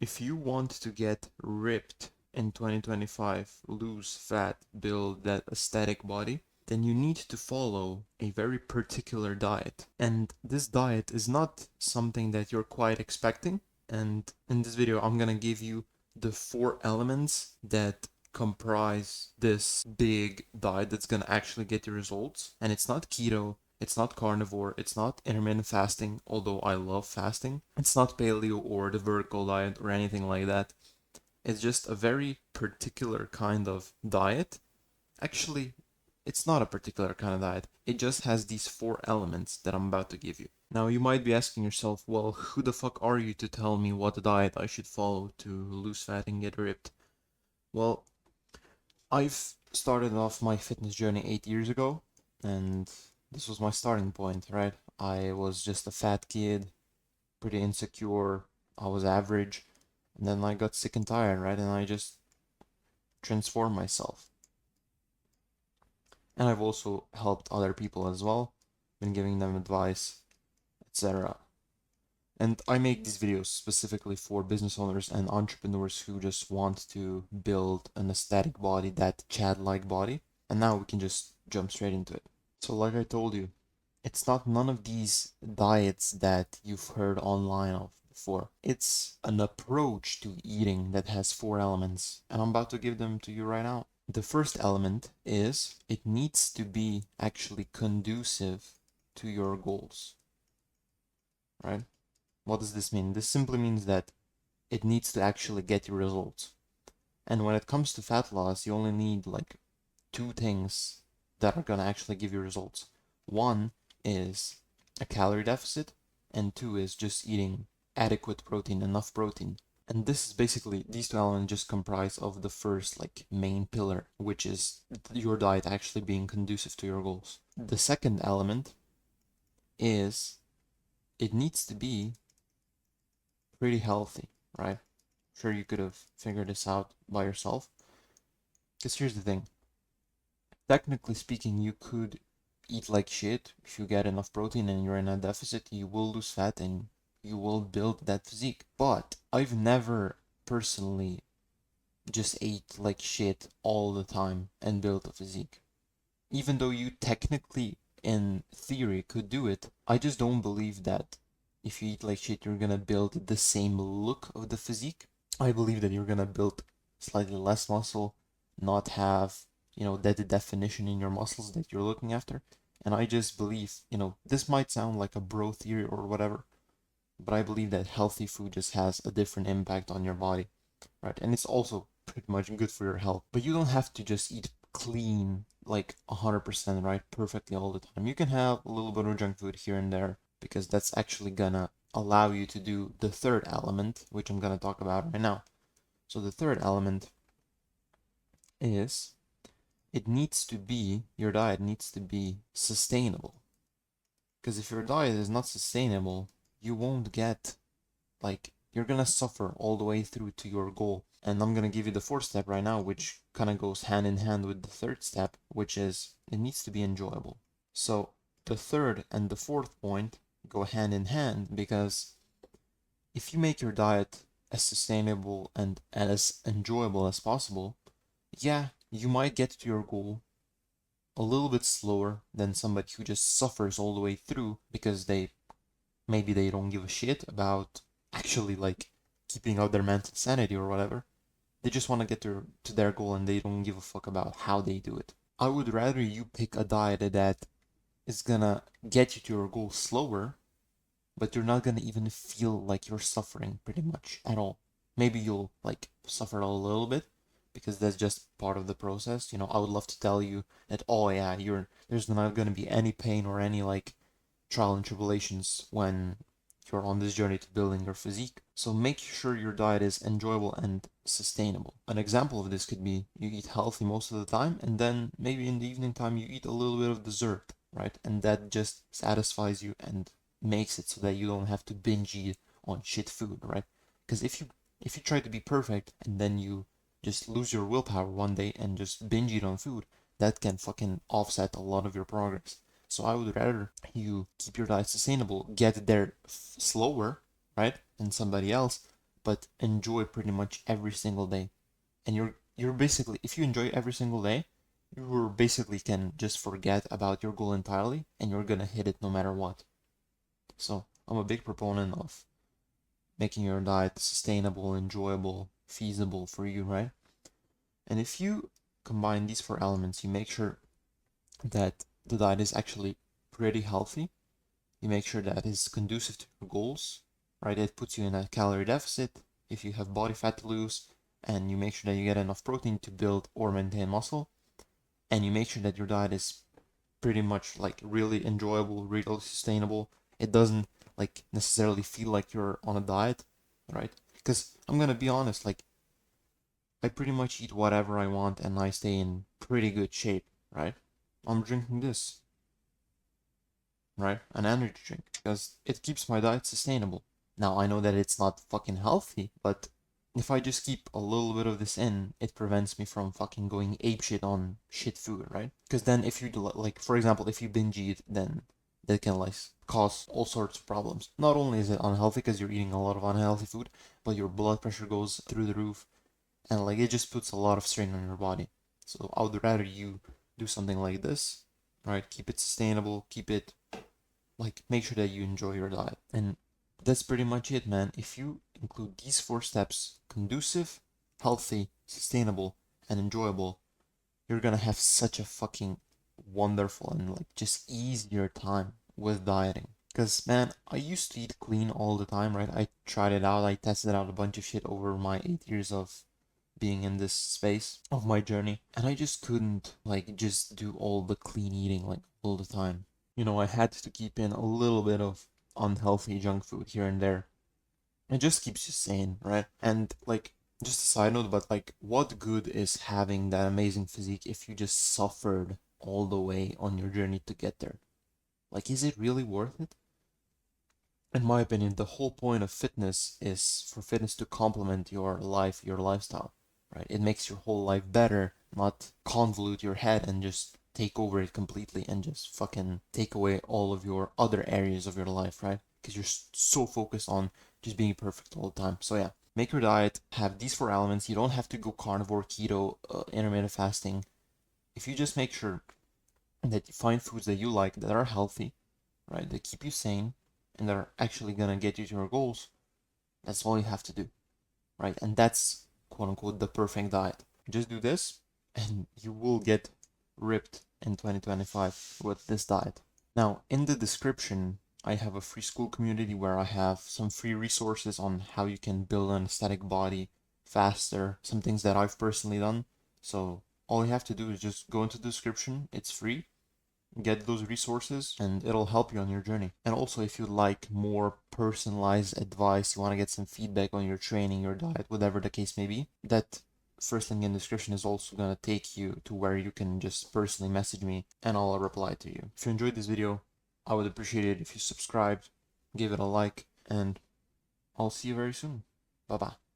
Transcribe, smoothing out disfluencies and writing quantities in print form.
If you want to get ripped in 2025, lose fat, build that aesthetic body, then you need to follow a very particular diet. And this diet is not something that you're quite expecting. And in this video, I'm gonna give you the 4 elements that comprise this big diet that's gonna actually get you results. And it's not keto, it's not carnivore, it's not intermittent fasting, although I love fasting. It's not paleo or the vertical diet or anything like that. It's just a very particular kind of diet. Actually, it's not a particular kind of diet. It just has these 4 elements that I'm about to give you. Now, you might be asking yourself, well, who the fuck are you to tell me what diet I should follow to lose fat and get ripped? Well, I've started off my fitness journey 8 years ago, and this was my starting point, right? I was just a fat kid, pretty insecure, I was average, and then I got sick and tired, right? And I just transformed myself. And I've also helped other people as well, been giving them advice, etc. And I make these videos specifically for business owners and entrepreneurs who just want to build an aesthetic body, that Chad-like body. And now we can just jump straight into it. So like I told you, it's not none of these diets that you've heard online of before. It's an approach to eating that has 4 elements, and I'm about to give them to you right now. The first element is it needs to be actually conducive to your goals, right? What does this mean? This simply means that it needs to actually get you results. And when it comes to fat loss, you only need like 2 things that are gonna actually give you results. One is a calorie deficit, and 2 is just eating adequate protein, enough protein. And this is basically, these 2 elements just comprise of the first like main pillar, which is your diet actually being conducive to your goals. The second element is it needs to be pretty healthy, right? Sure, you could have figured this out by yourself. Because here's the thing. Technically speaking, you could eat like shit. If you get enough protein and you're in a deficit, you will lose fat and you will build that physique. But I've never personally just ate like shit all the time and built a physique. Even though you technically, in theory, could do it, I just don't believe that if you eat like shit, you're gonna build the same look of the physique. I believe that you're gonna build slightly less muscle, not have, that definition in your muscles that you're looking after. And I just believe, this might sound like a bro theory or whatever, but I believe that healthy food just has a different impact on your body, right? And it's also pretty much good for your health. But you don't have to just eat clean, like 100%, right? Perfectly all the time. You can have a little bit of junk food here and there because that's actually gonna allow you to do the third element, which I'm gonna talk about right now. So the third element is your diet needs to be sustainable. Because if your diet is not sustainable, you won't get, like, you're gonna suffer all the way through to your goal. And I'm gonna give you the fourth step right now, which kind of goes hand in hand with the third step, which is it needs to be enjoyable. So the third and the fourth point go hand in hand because if you make your diet as sustainable and as enjoyable as possible, yeah, you might get to your goal a little bit slower than somebody who just suffers all the way through because maybe they don't give a shit about actually like keeping up their mental sanity or whatever. They just want to get to their goal and they don't give a fuck about how they do it. I would rather you pick a diet that is gonna get you to your goal slower, but you're not gonna even feel like you're suffering pretty much at all. Maybe you'll like suffer a little bit because that's just part of the process. I would love to tell you that, oh yeah, there's not gonna be any pain or any like trial and tribulations when you're on this journey to building your physique. So make sure your diet is enjoyable and sustainable. An example of this could be you eat healthy most of the time, and then maybe in the evening time you eat a little bit of dessert, right? And that just satisfies you and makes it so that you don't have to binge eat on shit food, right? Because if you try to be perfect and then you just lose your willpower one day and just binge eat on food, that can fucking offset a lot of your progress. So I would rather you keep your diet sustainable, get there slower, right, than somebody else, but enjoy pretty much every single day. And you're basically, if you enjoy every single day, you basically can just forget about your goal entirely and you're gonna hit it no matter what. So I'm a big proponent of making your diet sustainable, enjoyable, feasible for you, right? And if you combine these four elements, you make sure that the diet is actually pretty healthy. You make sure that it's conducive to your goals, right? It puts you in a calorie deficit if you have body fat to lose, and you make sure that you get enough protein to build or maintain muscle, and you make sure that your diet is pretty much like really enjoyable, really sustainable. It doesn't like necessarily feel like you're on a diet, right? Because I'm gonna be honest, like I pretty much eat whatever I want and I stay in pretty good shape, right? I'm drinking this, right? An energy drink, because it keeps my diet sustainable. Now, I know that it's not fucking healthy, but if I just keep a little bit of this in, it prevents me from fucking going apeshit on shit food, right? Because then if you do, like, for example, if you binge eat, then that can, like, cause all sorts of problems. Not only is it unhealthy because you're eating a lot of unhealthy food, but your blood pressure goes through the roof, and, like, it just puts a lot of strain on your body. So I would rather you do something like this, right? Keep it sustainable, keep it like make sure that you enjoy your diet. And that's pretty much it, man. If you include these four steps, conducive, healthy, sustainable, and enjoyable, you're gonna have such a fucking wonderful and like just easier time with dieting. Because man, I used to eat clean all the time, right? I tried it out, I tested out a bunch of shit over my 8 years of being in this space of my journey, and I just couldn't like just do all the clean eating like all the time. I had to keep in a little bit of unhealthy junk food here and there. It just keeps you sane, right? And like, just a side note, but like, what good is having that amazing physique if you just suffered all the way on your journey to get there? Like, is it really worth it? In my opinion, the whole point of fitness is for fitness to complement your life, your lifestyle, right? It makes your whole life better, not convolute your head and just take over it completely and just fucking take away all of your other areas of your life, right? Because you're so focused on just being perfect all the time. So yeah, make your diet have these four elements. You don't have to go carnivore, keto, intermittent fasting. If you just make sure that you find foods that you like that are healthy, right? That keep you sane and that are actually gonna get you to your goals. That's all you have to do, right? And that's quote unquote the perfect diet. Just do this and you will get ripped in 2025 with this diet. Now, in the description, I have a free school community where I have some free resources on how you can build an aesthetic body faster, some things that I've personally done. So all you have to do is just go into the description, it's free, get those resources and it'll help you on your journey. And also, if you like more personalized advice, you want to get some feedback on your training, your diet, whatever the case may be, that first link in the description is also going to take you to where you can just personally message me and I'll reply to you. If you enjoyed this video, I would appreciate it if you subscribed, give it a like, and I'll see you very soon. Bye bye.